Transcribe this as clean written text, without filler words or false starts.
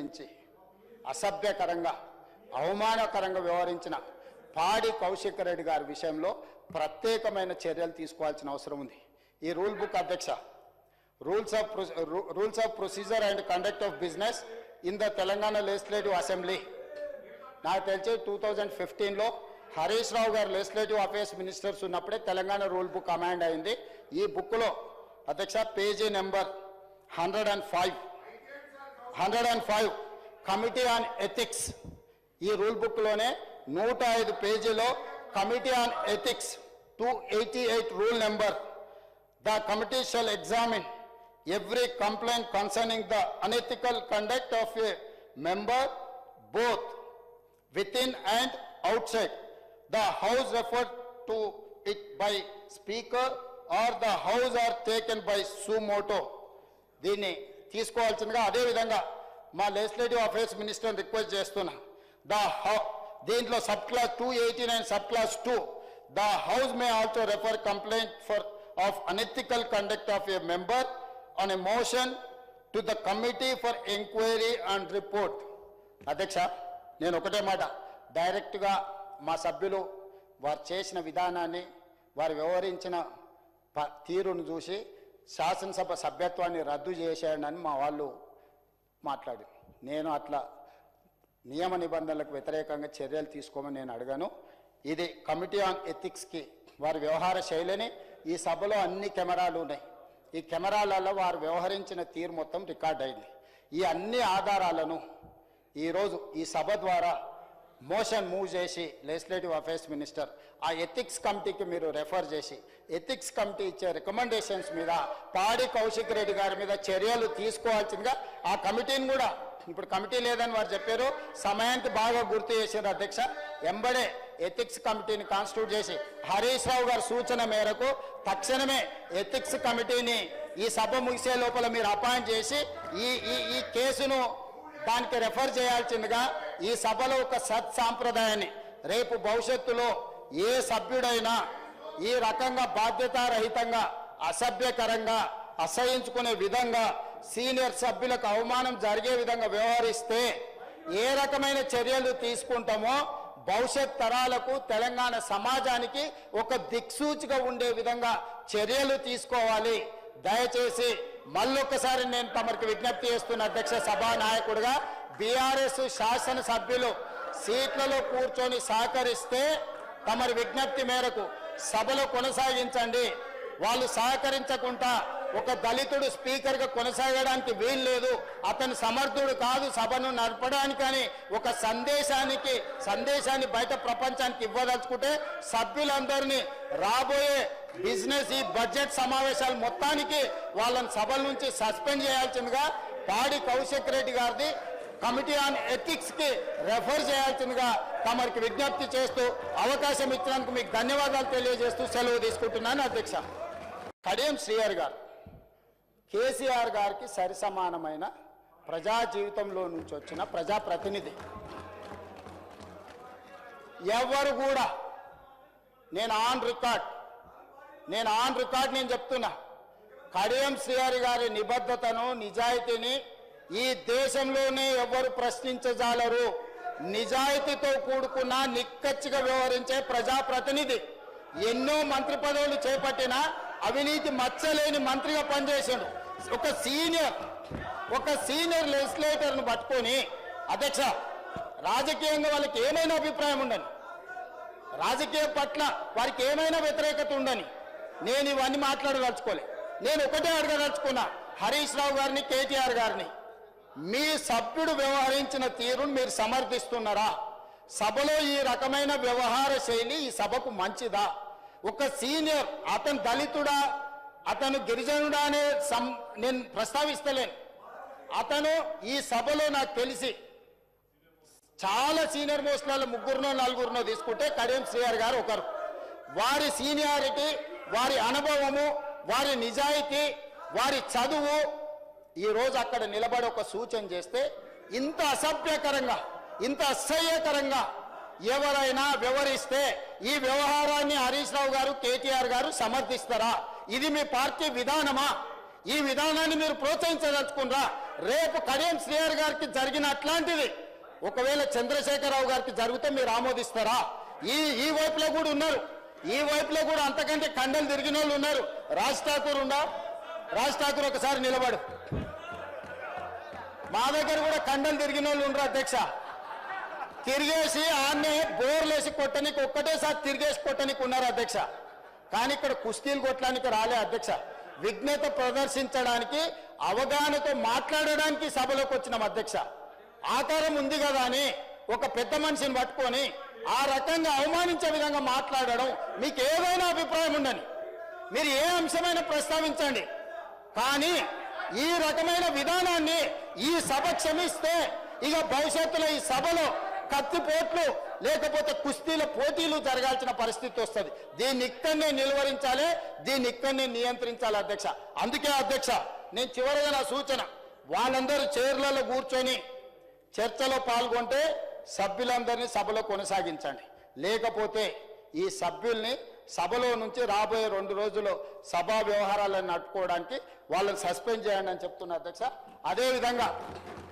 ఉల్లంఘించి అసభ్యకరంగా అవమానకరంగా వ్యవహరించిన పాడి కౌశిక్ రెడ్డి గారి విషయంలో ప్రత్యేకమైన చర్యలు తీసుకోవాల్సిన అవసరం ఉంది. ఈ రూల్ బుక్ అధ్యక్ష, rules of procedure and conduct of business in the Telangana legislative assembly, నాకు తెలిసి 2015లో హరీష్ రావు గారు లెజిస్లేటివ్ అఫేర్స్ మినిస్టర్స్ ఉన్నప్పుడే తెలంగాణ రూల్ బుక్ అమెండ్ అయింది. ఈ బుక్లో అధ్యక్ష page number 105 committee on ethics, ఈ రూల్ బుక్లోనే 105 పేజీలో committee on ethics 288 rule number, the committee shall examine every complaint concerning the unethical conduct of a member both within and outside the house referred to it by speaker or the house are taken by suo motu. దీన్ని తీసుకోవాల్సిందిగా అదే విధంగా మా legislative affairs minister request చేస్తున్నా. దీంట్లో sub class 289 sub class 2, the house may also refer complaint for of unethical conduct of a member on a motion to the committee for inquiry and report. అధ్యక్ష, నేను ఒకటే మాట, డైరెక్ట్గా మా సభ్యులు వారు చేసిన విధానాన్ని, వారు వ్యవహరించిన తీరును చూసి శాసనసభ సభ్యత్వాన్ని రద్దు చేసేయడని మా వాళ్ళు మాట్లాడి, నేను అట్లా నియమ నిబంధనలకు వ్యతిరేకంగా చర్యలు తీసుకోమని నేను అడిగాను. ఇది కమిటీ ఆన్ ఎథిక్స్కి వారి వ్యవహార శైలిని, ఈ సభలో అన్ని కెమెరాలు ఉన్నాయి, ఈ కెమెరాలలో వారు వ్యవహరించిన తీరు మొత్తం రికార్డ్ అయింది. ఈ అన్ని ఆధారాలను ఈరోజు ఈ సభ ద్వారా మోషన్ మూవ్ చేసి లెజిస్లేటివ్ అఫేర్స్ మినిస్టర్ ఆ ఎథిక్స్ కమిటీకి మీరు రెఫర్ చేసి, ఎథిక్స్ కమిటీ ఇచ్చే రికమెండేషన్స్ మీద పాడి కౌశిక్ రెడ్డి గారి మీద చర్యలు తీసుకోవాల్సిందిగా ఆ కమిటీని కూడా, ఇప్పుడు కమిటీ లేదని వారు చెప్పారు, సమయానికి బాగా గుర్తు చేశారు అధ్యక్ష, ఎంబడే ఎథిక్స్ కమిటీని కాన్స్టిట్యూట్ చేసి హరీష్ రావు గారి సూచన మేరకు తక్షణమే ఎథిక్స్ కమిటీని ఈ సభ ముగిసే లోపల మీరు అపాయింట్ చేసి ఈ కేసును దానికి రెఫర్ చేయాల్సిందిగా ఈ సభలో ఒక సత్సాంప్రదాయాన్ని, రేపు భవిష్యత్తులో ఏ సభ్యుడైనా ఈ రకంగా బాధ్యతారహితంగా అసభ్యకరంగా అసహించుకునే విధంగా సీనియర్ సభ్యులకు అవమానం జరిగే విధంగా వ్యవహరిస్తే ఏ రకమైన చర్యలు తీసుకుంటామో భవిష్యత్ తరాలకు తెలంగాణ సమాజానికి ఒక దిక్సూచిగా ఉండే విధంగా చర్యలు తీసుకోవాలి. దయచేసి మళ్ళొక్కసారి నేను తమరికి విజ్ఞప్తి చేస్తున్న అధ్యక్ష, సభానాయకుడిగా బీఆర్ఎస్ శాసనసభ్యులు సీట్లలో కూర్చొని సహకరిస్తే తమరి విజ్ఞప్తి మేరకు సభలో కొనసాగించండి. వాళ్ళు సహకరించకుండా ఒక దళితుడు స్పీకర్గా కొనసాగడానికి వీలు లేదు, అతను సమర్థుడు కాదు సభను నడపడానికి అని ఒక సందేశాన్ని బయట ప్రపంచానికి ఇవ్వదలుచుకుంటే సభ్యులందరినీ రాబోయే బిజినెస్ ఈ బడ్జెట్ సమావేశాలు మొత్తానికి వాళ్ళని సభల నుంచి సస్పెండ్ చేయాల్సిందిగా పాడి కౌశిక్ రెడ్డి గారిది కమిటీ ఆన్ ఎథిక్స్ కి రెఫర్ చేయాల్సిందిగా తమరికి విజ్ఞప్తి చేస్తూ అవకాశం ఇచ్చినందుకు మీకు ధన్యవాదాలు తెలియజేస్తూ సెలవు తీసుకుంటున్నాను అధ్యక్ష. కడియం శ్రీహరి గారు కేసీఆర్ గారికి సరిసమానమైన ప్రజా జీవితంలో నుంచి వచ్చిన ప్రజాప్రతినిధి. ఎవరు కూడా నేను ఆన్ రికార్డ్ నేను చెప్తున్నా, కడియం శ్రీహరి గారి నిబద్ధతను నిజాయితీని ఈ దేశంలోనే ఎవరు ప్రశ్నించజాలరు. నిజాయితీతో కూడుకున్న నిక్కచ్చిగా వ్యవహరించే ప్రజాప్రతినిధి. ఎన్నో మంత్రి పదవులు చేపట్టిన అవినీతి మచ్చలేని మంత్రిగా పనిచేశాడు. ఒక సీనియర్ లెజిస్లేటర్ను పట్టుకొని అధ్యక్ష, రాజకీయంగా వాళ్ళకి ఏమైనా అభిప్రాయం ఉండని, రాజకీయం పట్ల వారికి ఏమైనా వ్యతిరేకత ఉండని నేను ఇవన్నీ మాట్లాడదలుచుకోలే. నేను ఒకటే అడగదలుచుకున్నా హరీష్ రావు గారిని, కేటీఆర్ గారిని, మీ సభ్యుడు వ్యవహరించిన తీరును మీరు సమర్థిస్తున్నారా? సభలో ఈ రకమైన వ్యవహార శైలి ఈ సభకు మంచిదా? ఒక సీనియర్, అతను దళితుడా, అతను గిరిజనుడా అనే నేను ప్రస్తావిస్తలేను. అతను ఈ సభలో నాకు తెలిసి చాలా సీనియర్ మోస్ట్లలో 3-4 తీసుకుంటే కడియం శ్రీహరి గారు ఒకరు. వారి సీనియారిటీ, వారి అనుభవము, వారి నిజాయితీ, వారి చదువు ఈరోజు అక్కడ నిలబడి ఒక సూచన చేస్తే ఇంత అసభ్యకరంగా, ఇంత అసహ్యకరంగా ఎవరైనా వ్యవహరిస్తే ఈ వ్యవహారాన్ని హరీష్ రావు గారు, కేటీఆర్ గారు సమర్థిస్తారా? ఇది మీ పార్టీ విధానమా? ఈ విధానాన్ని మీరు ప్రోత్సహించదలుచుకున్నారా? రేపు కడియం శ్రీహరి గారికి జరిగిన అట్లాంటిది ఒకవేళ చంద్రశేఖరరావు గారికి జరిగితే మీరు ఆమోదిస్తారా? ఈ వైపులో కూడా ఉన్నారు, ఈ వైపులో కూడా అంతకంటే కండలు తిరిగిన వాళ్ళు ఉన్నారు. రాజ్ ఠాకూర్ ఉందా? రాజ్ ఠాకూర్ ఒకసారి నిలబడు. మా దగ్గర కూడా కండలు తిరిగిన వాళ్ళు ఉండరు అధ్యక్ష. తిరిగేసి ఆన్నే బోర్లేసి కొట్టనికి ఒక్కటేసారి తిరిగేసి కొట్టనికి ఉన్నారు అధ్యక్ష. కానీ ఇక్కడ కుస్తీలు కొట్టడానికి రాలే అధ్యక్ష. విఘ్నత ప్రదర్శించడానికి, అవగాహనతో మాట్లాడడానికి సభలోకి వచ్చినాం అధ్యక్ష. ఆకారం ఉంది కదా అని ఒక పెద్ద మనిషిని పట్టుకొని ఆ రకంగా అవమానించే విధంగా మాట్లాడడం, మీకు ఏదైనా అభిప్రాయం ఉండని, మీరు ఏ అంశమైనా ప్రస్తావించండి. కానీ ఈ రకమైన విధానాన్ని ఈ సభ క్షమిస్తే ఇక భవిష్యత్తులో ఈ సభలో కత్తిపోట్లు లేకపోతే కుస్తీల పోటీలు జరగాల్సిన పరిస్థితి వస్తుంది. దీన్ని ఇక్కడనే నిలువరించాలి, దీన్ని ఇక్కడనే నియంత్రించాలి అధ్యక్ష. అందుకే అధ్యక్ష, నేను చివరిగా నా సూచన, వాళ్ళందరూ చైర్లలో కూర్చొని చర్చలో పాల్గొంటే సభ్యులందరినీ సభలో కొనసాగించండి. లేకపోతే ఈ సభ్యుల్ని సభలో నుంచి రాబోయే 2 రోజుల్లో సభా వ్యవహారాలను నడుపుకోవడానికి వాళ్ళని సస్పెండ్ చేయండి అని చెప్తున్నా అధ్యక్ష. అదేవిధంగా